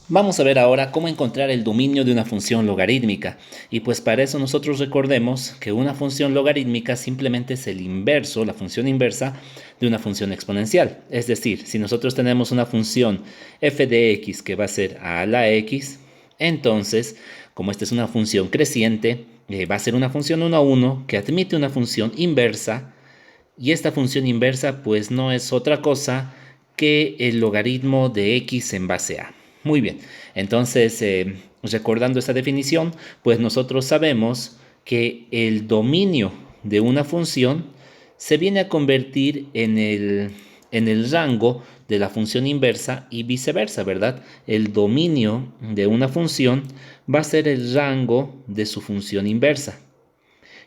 Vamos a ver ahora cómo encontrar el dominio de una función logarítmica. Y pues para eso nosotros recordemos que una función logarítmica simplemente es el inverso, la función inversa de una función exponencial. Es decir, si nosotros tenemos una función f de x que va a ser a la x, entonces, como esta es una función creciente, va a ser una función 1 a 1 que admite una función inversa, y esta función inversa pues no es otra cosa que el logaritmo de x en base a. Muy bien, entonces recordando esta definición, pues nosotros sabemos que el dominio de una función se viene a convertir en el rango de la función inversa y viceversa, ¿verdad? El dominio de una función va a ser el rango de su función inversa.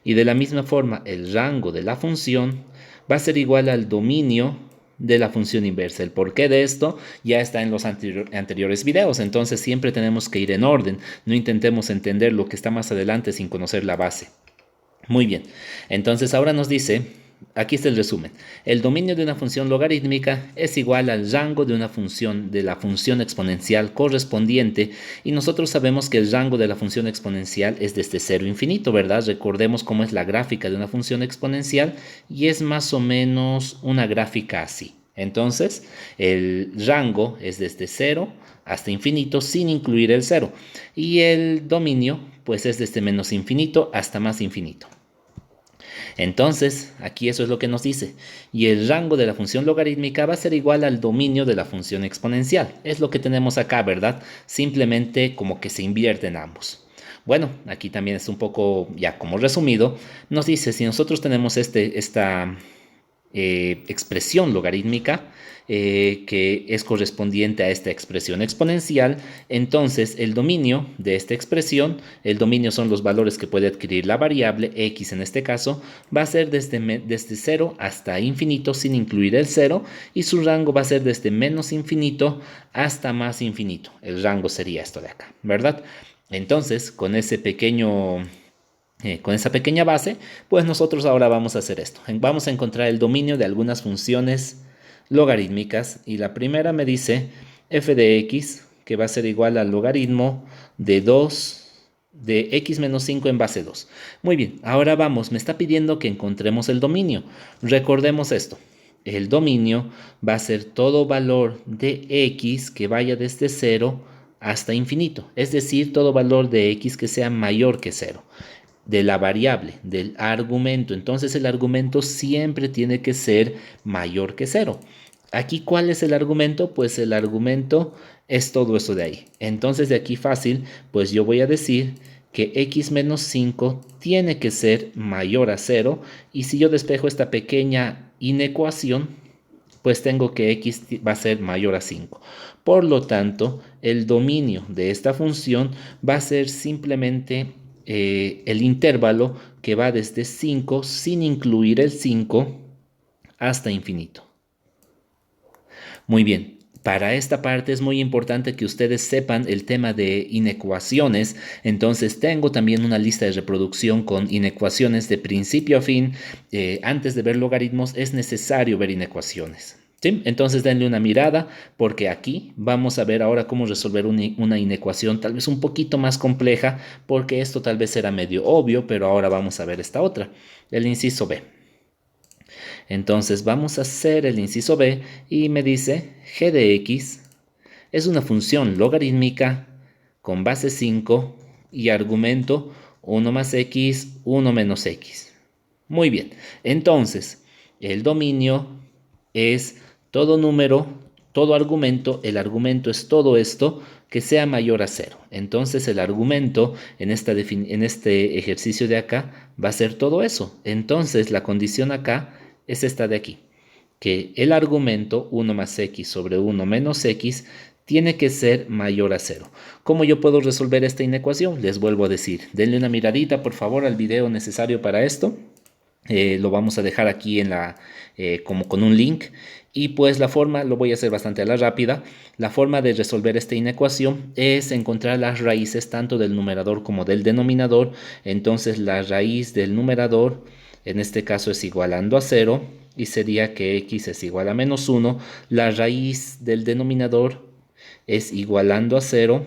Y de la misma forma, el rango de la función va a ser igual al dominio de la función inversa. El porqué de esto ya está en los anteriores videos, entonces siempre tenemos que ir en orden. No intentemos entender lo que está más adelante sin conocer la base. Muy bien, entonces ahora nos dice, aquí está el resumen. El dominio de una función logarítmica es igual al rango de una función de la función exponencial correspondiente, y nosotros sabemos que el rango de la función exponencial es desde 0 a infinito, ¿verdad? Recordemos cómo es la gráfica de una función exponencial y es más o menos una gráfica así. Entonces, el rango es desde 0 hasta infinito sin incluir el 0, y el dominio pues es desde menos infinito hasta más infinito. Entonces, aquí eso es lo que nos dice. Y el rango de la función logarítmica va a ser igual al dominio de la función exponencial. Es lo que tenemos acá, ¿verdad? Simplemente como que se invierten ambos. Bueno, aquí también es un poco, ya como resumido, nos dice si nosotros tenemos esta expresión logarítmica que es correspondiente a esta expresión exponencial, entonces el dominio de esta expresión, el dominio son los valores que puede adquirir la variable x en este caso, va a ser desde 0 hasta infinito sin incluir el 0, y su rango va a ser desde menos infinito hasta más infinito. El rango sería esto de acá, ¿verdad? Entonces, con esa pequeña base, pues nosotros ahora vamos a hacer esto. Vamos a encontrar el dominio de algunas funciones logarítmicas, y la primera me dice f de x, que va a ser igual al logaritmo de 2 de x menos 5 en base 2. Muy bien, ahora vamos, me está pidiendo que encontremos el dominio. Recordemos esto. El dominio va a ser todo valor de x que vaya desde 0 hasta infinito, es decir, todo valor de x que sea mayor que 0 de la variable, del argumento. Entonces el argumento siempre tiene que ser mayor que 0. Aquí, ¿cuál es el argumento? Pues el argumento es todo eso de ahí. Entonces de aquí fácil, pues yo voy a decir que x menos 5 tiene que ser mayor a 0. Y si yo despejo esta pequeña inecuación, pues tengo que x va a ser mayor a 5. Por lo tanto, el dominio de esta función va a ser simplemente el intervalo que va desde 5 sin incluir el 5 hasta infinito. Muy bien. Para esta parte es muy importante que ustedes sepan el tema de inecuaciones. Entonces tengo también una lista de reproducción con inecuaciones de principio a fin. Antes de ver logaritmos es necesario ver inecuaciones. ¿Sí? Entonces denle una mirada, porque aquí vamos a ver ahora cómo resolver una inecuación tal vez un poquito más compleja, porque esto tal vez era medio obvio, pero ahora vamos a ver esta otra, el inciso B. Entonces vamos a hacer el inciso B y me dice g de x es una función logarítmica con base 5 y argumento 1 más x, 1 menos x. Muy bien, entonces el dominio es todo número, todo argumento, el argumento es todo esto que sea mayor a 0. Entonces el argumento en este ejercicio de acá va a ser todo eso. Entonces la condición acá es esta de aquí, que el argumento 1 más x sobre 1 menos x tiene que ser mayor a 0. ¿Cómo yo puedo resolver esta inecuación? Les vuelvo a decir, denle una miradita por favor al video necesario para esto. Lo vamos a dejar aquí como con un link. Y pues la forma, lo voy a hacer bastante a la rápida, la forma de resolver esta inecuación es encontrar las raíces tanto del numerador como del denominador. Entonces la raíz del numerador en este caso es igualando a 0, y sería que x es igual a menos 1. La raíz del denominador es igualando a 0,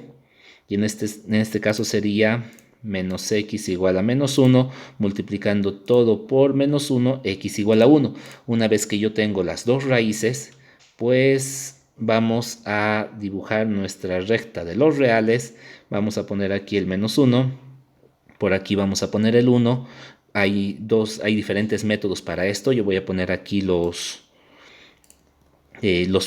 y en este caso sería menos x igual a menos 1, multiplicando todo por menos 1, x igual a 1. Una vez que yo tengo las dos raíces, pues vamos a dibujar nuestra recta de los reales. Vamos a poner aquí el menos 1, por aquí vamos a poner el 1. Hay diferentes métodos para esto. Yo voy a poner aquí los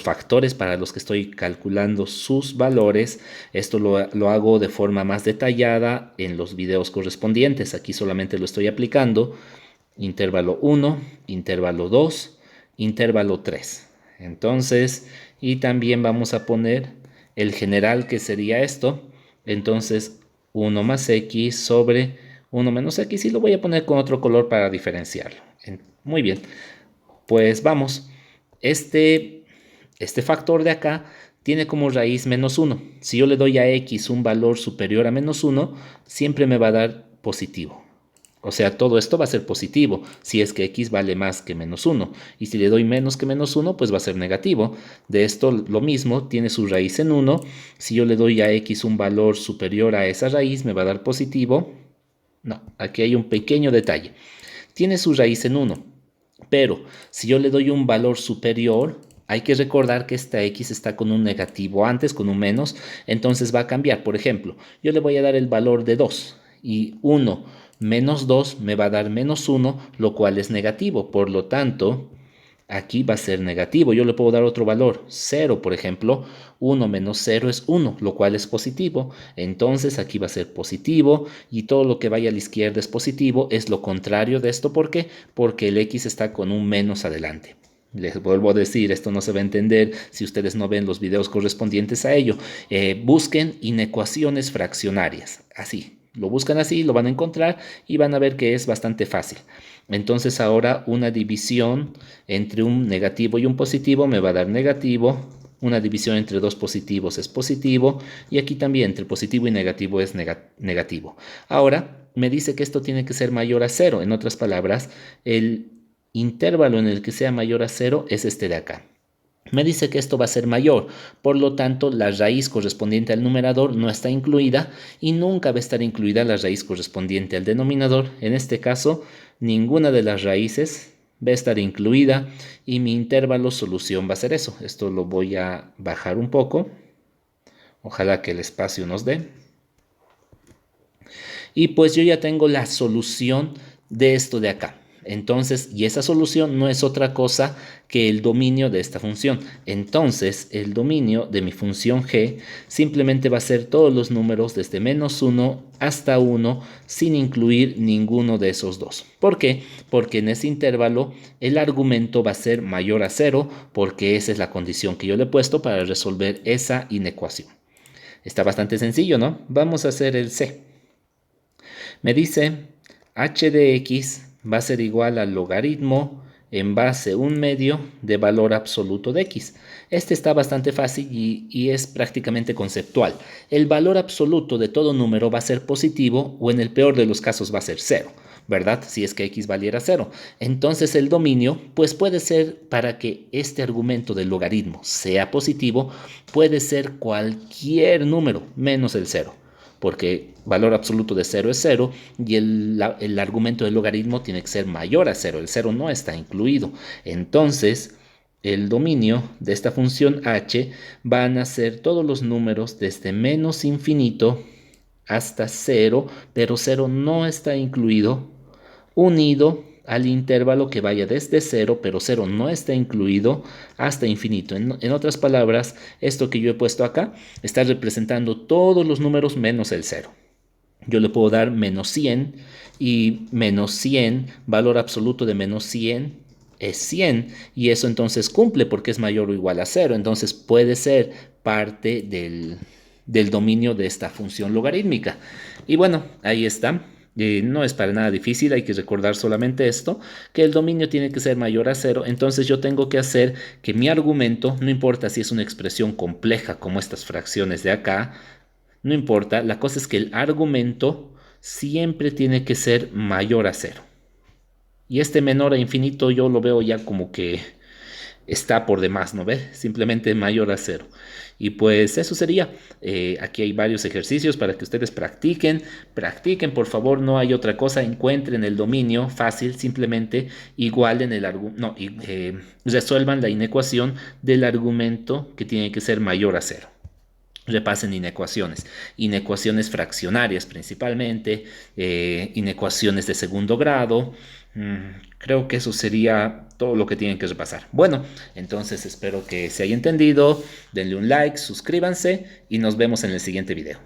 factores para los que estoy calculando sus valores. Esto lo hago de forma más detallada en los videos correspondientes. Aquí solamente lo estoy aplicando. Intervalo 1, intervalo 2, intervalo 3. Entonces, y también vamos a poner el general, que sería esto. Entonces, 1 más x sobre 1 menos x, y lo voy a poner con otro color para diferenciarlo. Muy bien, pues vamos. Este factor de acá tiene como raíz menos 1. Si yo le doy a x un valor superior a menos 1, siempre me va a dar positivo. O sea, todo esto va a ser positivo si es que x vale más que menos 1. Y si le doy menos que menos 1, pues va a ser negativo. De esto lo mismo, tiene su raíz en 1. Si yo le doy a x un valor superior a esa raíz, me va a dar positivo. No, aquí hay un pequeño detalle. Tiene su raíz en 1. Pero si yo le doy un valor superior, hay que recordar que esta x está con un negativo antes, con un menos, entonces va a cambiar. Por ejemplo, yo le voy a dar el valor de 2 y 1 menos 2 me va a dar menos 1, lo cual es negativo. Por lo tanto, aquí va a ser negativo. Yo le puedo dar otro valor, 0, por ejemplo. 1 menos 0 es 1, lo cual es positivo. Entonces aquí va a ser positivo, y todo lo que vaya a la izquierda es positivo. Es lo contrario de esto. ¿Por qué? Porque el x está con un menos adelante. Les vuelvo a decir, esto no se va a entender si ustedes no ven los videos correspondientes a ello. Busquen inecuaciones fraccionarias. Así, lo buscan así, lo van a encontrar y van a ver que es bastante fácil. Entonces ahora una división entre un negativo y un positivo me va a dar negativo. Una división entre dos positivos es positivo. Y aquí también entre positivo y negativo es negativo. Ahora me dice que esto tiene que ser mayor a 0. En otras palabras, el intervalo en el que sea mayor a 0 es este de acá. Me dice que esto va a ser mayor, por lo tanto la raíz correspondiente al numerador no está incluida, y nunca va a estar incluida la raíz correspondiente al denominador. En este caso, ninguna de las raíces va a estar incluida, y mi intervalo solución va a ser eso. Esto lo voy a bajar un poco, ojalá que el espacio nos dé. Y pues yo ya tengo la solución de esto de acá. Entonces, y esa solución no es otra cosa que el dominio de esta función. Entonces, el dominio de mi función g simplemente va a ser todos los números desde menos 1 hasta 1 sin incluir ninguno de esos dos. ¿Por qué? Porque en ese intervalo el argumento va a ser mayor a 0, porque esa es la condición que yo le he puesto para resolver esa inecuación. Está bastante sencillo, ¿no? Vamos a hacer el c. Me dice h de x va a ser igual al logaritmo en base 1/2 de valor absoluto de x. Este está bastante fácil y es prácticamente conceptual. El valor absoluto de todo número va a ser positivo, o en el peor de los casos va a ser 0, ¿verdad? Si es que x valiera 0. Entonces el dominio, pues puede ser, para que este argumento del logaritmo sea positivo, puede ser cualquier número menos el 0. Porque valor absoluto de 0 es 0, y el argumento del logaritmo tiene que ser mayor a 0. El 0 no está incluido. Entonces, el dominio de esta función h van a ser todos los números desde menos infinito hasta 0, pero 0 no está incluido, unido al intervalo que vaya desde 0, pero 0 no está incluido, hasta infinito. En otras palabras, esto que yo he puesto acá está representando todos los números menos el 0. Yo le puedo dar menos 100, y menos 100, valor absoluto de menos 100 es 100, y eso entonces cumple porque es mayor o igual a 0. Entonces puede ser parte del dominio de esta función logarítmica. Y bueno, ahí está. No es para nada difícil, hay que recordar solamente esto, que el dominio tiene que ser mayor a 0. Entonces yo tengo que hacer que mi argumento, no importa si es una expresión compleja como estas fracciones de acá, no importa, la cosa es que el argumento siempre tiene que ser mayor a 0. Y este menor a infinito yo lo veo ya como que está por demás, ¿no ve? Simplemente mayor a cero. Y pues eso sería. Aquí hay varios ejercicios para que ustedes practiquen. Practiquen, por favor, no hay otra cosa. Encuentren el dominio fácil, simplemente igualen el argumento, no, resuelvan la inecuación del argumento que tiene que ser mayor a cero. Repasen inecuaciones fraccionarias principalmente, inecuaciones de segundo grado. Creo que eso sería todo lo que tienen que repasar. Bueno, entonces espero que se haya entendido. Denle un like, suscríbanse y nos vemos en el siguiente video.